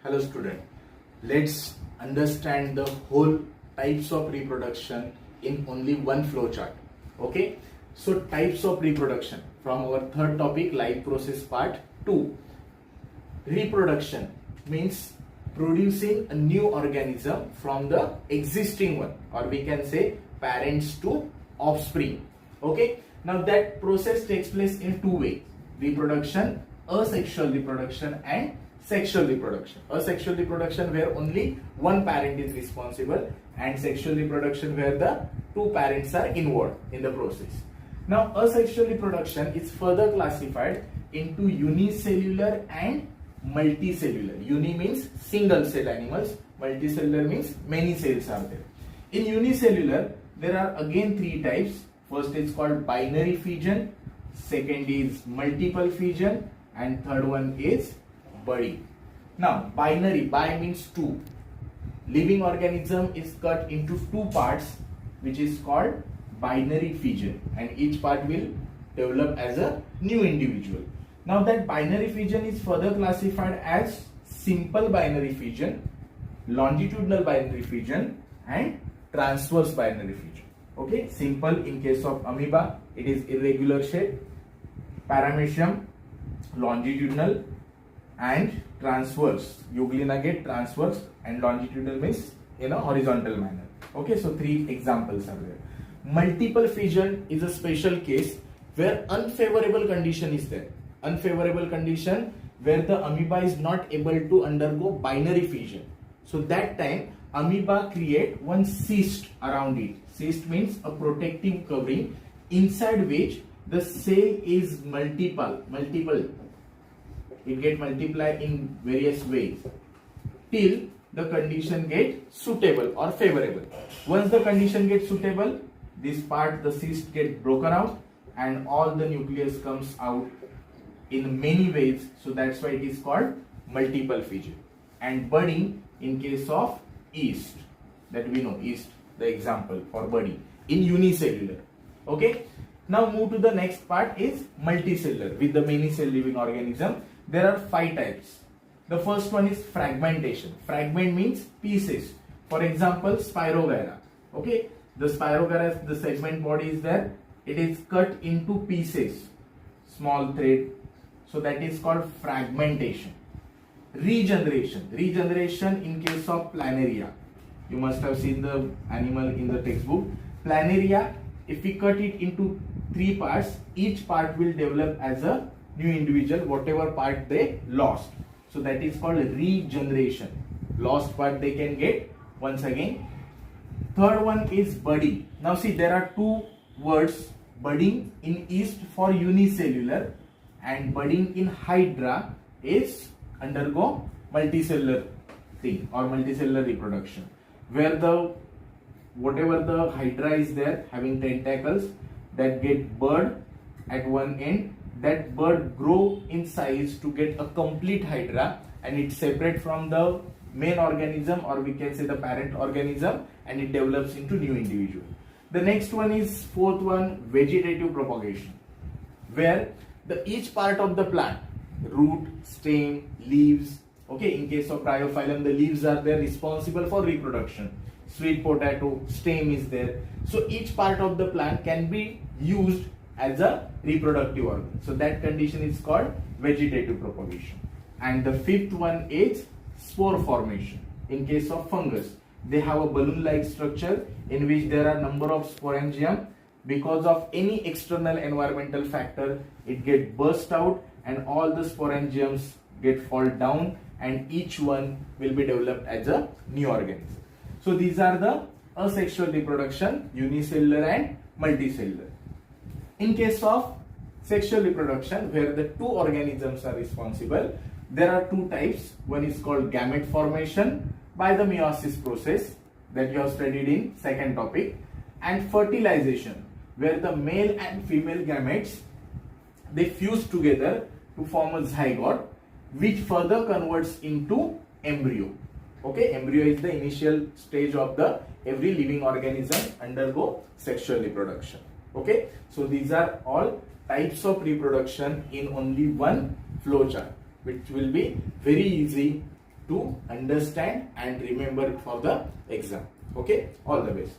Hello student, let's understand the whole types of reproduction in only one flowchart. Okay, so types of reproduction from our third topic, life process part 2. Reproduction means producing a new organism from the existing one, or we can say parents to offspring. Okay, now that process takes place in two ways: reproduction, asexual reproduction, and sexual reproduction. Asexual reproduction where only one parent is responsible, and sexual reproduction where the two parents are involved in the process. Now asexual reproduction is further classified into unicellular and multicellular. Uni means single cell animals, multicellular means many cells are there. In unicellular there are again three types. First is called binary fission, second is multiple fission, and third one is budding. Now binary, bi means two. Living organism is cut into two parts, which is called binary fission, and each part will develop as a new individual. Now that binary fission is further classified as simple binary fission, longitudinal binary fission, and transverse binary fission. Okay, simple in case of amoeba, it is irregular shape. Paramecium, longitudinal, and transverse. Euglena get transverse, and longitudinal means in a horizontal manner. Okay, so three examples are there. Multiple fission is a special case where unfavorable condition is there. Unfavorable condition where the amoeba is not able to undergo binary fission. So that time amoeba create one cyst around it. Cyst means a protective covering inside which the cell is multiple. It get multiplied in various ways till the condition get suitable or favorable. Once the condition gets suitable, this part, the cyst get broken out and all the nucleus comes out in many ways. So that's why it is called multiple fission. And budding in case of yeast, that we know, yeast the example for budding in unicellular. Okay, now move to the next part is multicellular with the many cell living organism. There are five types. The first one is fragmentation. Fragment means pieces. For example, Spirogyra. Okay, the Spirogyra, the segment body is there. It is cut into pieces, small thread. So that is called fragmentation. Regeneration. Regeneration in case of planaria. You must have seen the animal in the textbook. Planaria, if we cut it into three parts, each part will develop as a new individual, whatever part they lost. So that is called regeneration. Lost part they can get once again. Third one is budding. Now see, there are two words, budding in yeast for unicellular and budding in hydra is undergo multicellular thing or multicellular reproduction, where the whatever the hydra is there having tentacles that get bird at one end, that bird grow in size to get a complete hydra and it separate from the main organism, or we can say the parent organism, and it develops into new individual. The next one is fourth one, vegetative propagation, where each part of the plant, root, stem, leaves, okay, in case of Bryophyllum the leaves are there responsible for reproduction. Sweet potato, stem is there. So each part of the plant can be used as a reproductive organ. So that condition is called vegetative propagation. And the fifth one is spore formation. In case of fungus, they have a balloon-like structure in which there are number of sporangium. Because of any external environmental factor, it get burst out and all the sporangiums get fall down and each one will be developed as a new organism. So these are the asexual reproduction, unicellular and multicellular. In case of sexual reproduction, where the two organisms are responsible, there are two types. One is called gamete formation by the meiosis process that you have studied in second topic, and fertilization, where the male and female gametes they fuse together to form a zygote, which further converts into embryo. Okay, embryo is the initial stage of the every living organism undergo sexual reproduction. Okay, so these are all types of reproduction in only one flowchart, which will be very easy to understand and remember it for the exam. Okay, all the best.